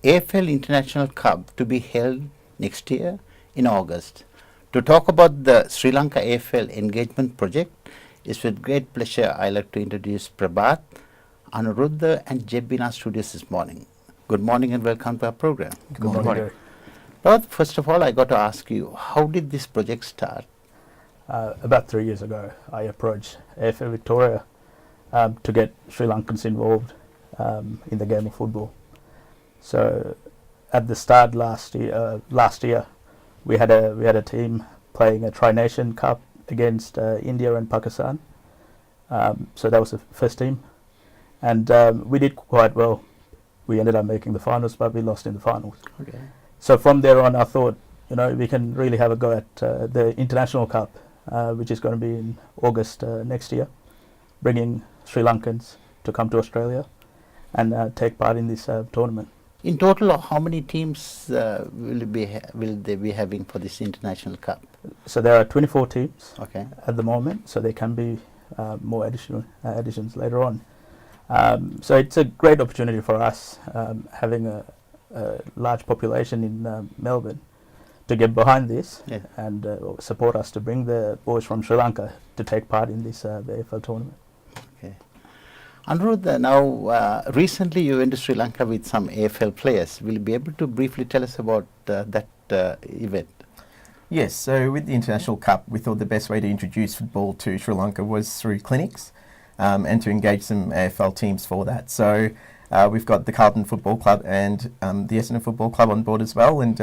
AFL International Cup to be held next year in August. To talk about the Sri Lanka AFL engagement project, it's with great pleasure I like to introduce Prabath, Anurudda and Jeb in our studios this morning. Good morning and welcome to our program. Good morning. Prabath, first of all, I got to ask you, how did this project start? About 3 years ago, I approached AFL Victoria to get Sri Lankans involved in the game of football. So, at the start last year, we had a team playing a Tri-Nation Cup against India and Pakistan. So that was the first team, and we did quite well. We ended up making the finals, but we lost in the finals. Okay. So from there on, I thought, we can really have a go at the International Cup, which is going to be in August next year, bringing Sri Lankans to come to Australia and take part in this tournament. In total, how many teams will they be having for this International Cup? So there are 24 teams Okay. at the moment, so there can be more additions later on. So it's a great opportunity for us, having a large population in Melbourne, to get behind this and support us to bring the boys from Sri Lanka to take part in this the AFL tournament. Okay. Anurudda, now recently you went to Sri Lanka with some AFL players. Will you be able to briefly tell us about that event? Yes, so with the International Cup, we thought the best way to introduce football to Sri Lanka was through clinics and to engage some AFL teams for that. So we've got the Carlton Football Club and the Essendon Football Club on board as well, and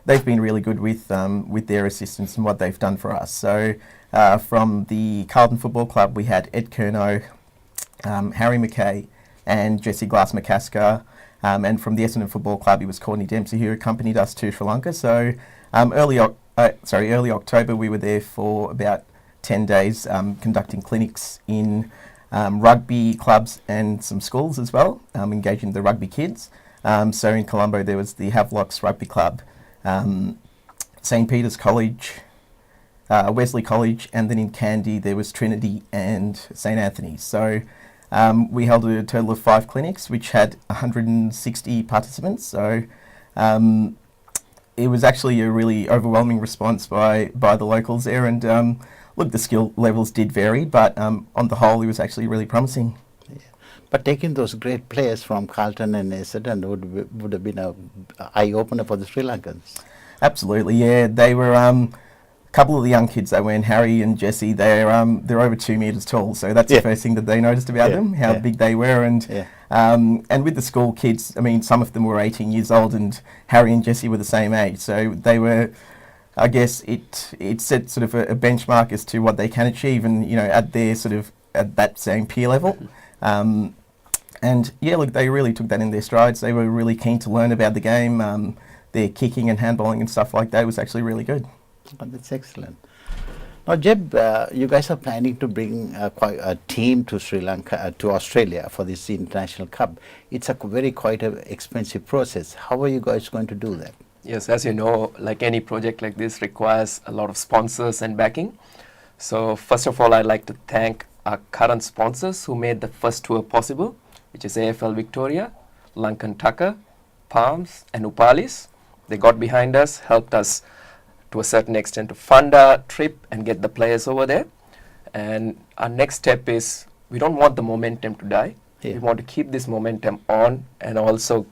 they've been really good with their assistance and what they've done for us. So from the Carlton Football Club, we had Ed Curnow, Harry McKay and Jesse Glass-McCasker, and from the Essendon Football Club, it was Courtney Dempsey who accompanied us to Sri Lanka. So early October, we were there for about 10 days conducting clinics in rugby clubs and some schools as well, engaging the rugby kids. So in Colombo, there was the Havelocks Rugby Club, St. Peter's College, Wesley College, and then in Kandy, there was Trinity and St. Anthony's. So we held a total of 5 clinics, which had 160 participants. So it was actually a really overwhelming response by the locals there. And look, the skill levels did vary, but on the whole, it was actually really promising. Yeah. But taking those great players from Carlton and Essendon would have been an eye-opener for the Sri Lankans. Absolutely, yeah. They were a couple of the young kids that were in, Harry and Jesse, they're over 2 meters tall, so that's the first thing that they noticed about them, how big they were. And with the school kids, I mean, some of them were 18 years old, and Harry and Jesse were the same age, so they were, I guess it set sort of a benchmark as to what they can achieve, and at their sort of at that same peer level. And yeah, look, they really took that in their strides. They were really keen to learn about the game. Their kicking and handballing and stuff like that was actually really good. Oh, that's excellent. Now, Jeb, you guys are planning to bring quite a team to Sri Lanka, to Australia for this International Cup. It's quite an expensive process. How are you guys going to do that? Yes, as you know, like any project like this requires a lot of sponsors and backing. So first of all, I'd like to thank our current sponsors who made the first tour possible, which is AFL Victoria, Lankan Tucker, Palms and Upalis. They got behind us, helped us to a certain extent to fund our trip and get the players over there. And our next step is, we don't want the momentum to die. Yeah. We want to keep this momentum on, and also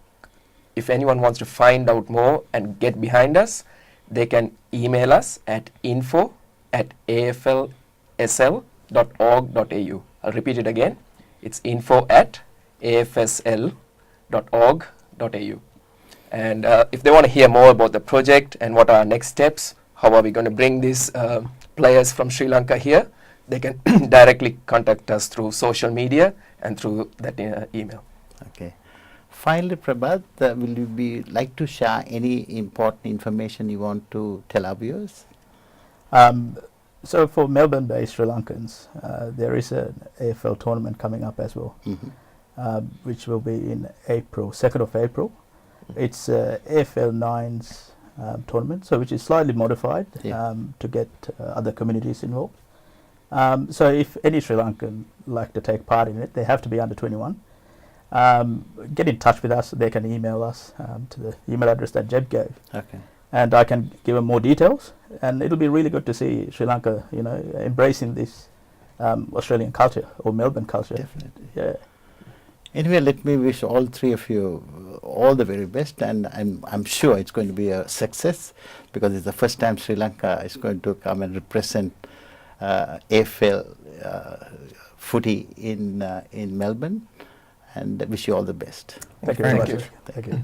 if anyone wants to find out more and get behind us, they can email us at info@aflsl.org.au. I'll repeat it again. It's info@afsl.org.au. And if they want to hear more about the project and what are our next steps, how are we going to bring these players from Sri Lanka here, they can directly contact us through social media and through that email. Okay. Finally, Prabath, will you like to share any important information you want to tell our viewers? So for Melbourne-based Sri Lankans, there is an AFL tournament coming up as well, which will be in April, 2nd of April. It's AFL 9's tournament, so which is slightly modified to get other communities involved. So if any Sri Lankan like to take part in it, they have to be under 21. get in touch with us. They can email us to the email address that Jeb gave, Okay. and I can give them more details. And it'll be really good to see Sri Lanka, embracing this Australian culture or Melbourne culture. Definitely. Yeah. Anyway, let me wish all three of you all the very best, and I'm sure it's going to be a success, because it's the first time Sri Lanka is going to come and represent AFL footy in Melbourne, and I wish you all the best. Thank you very much. you. Thank you.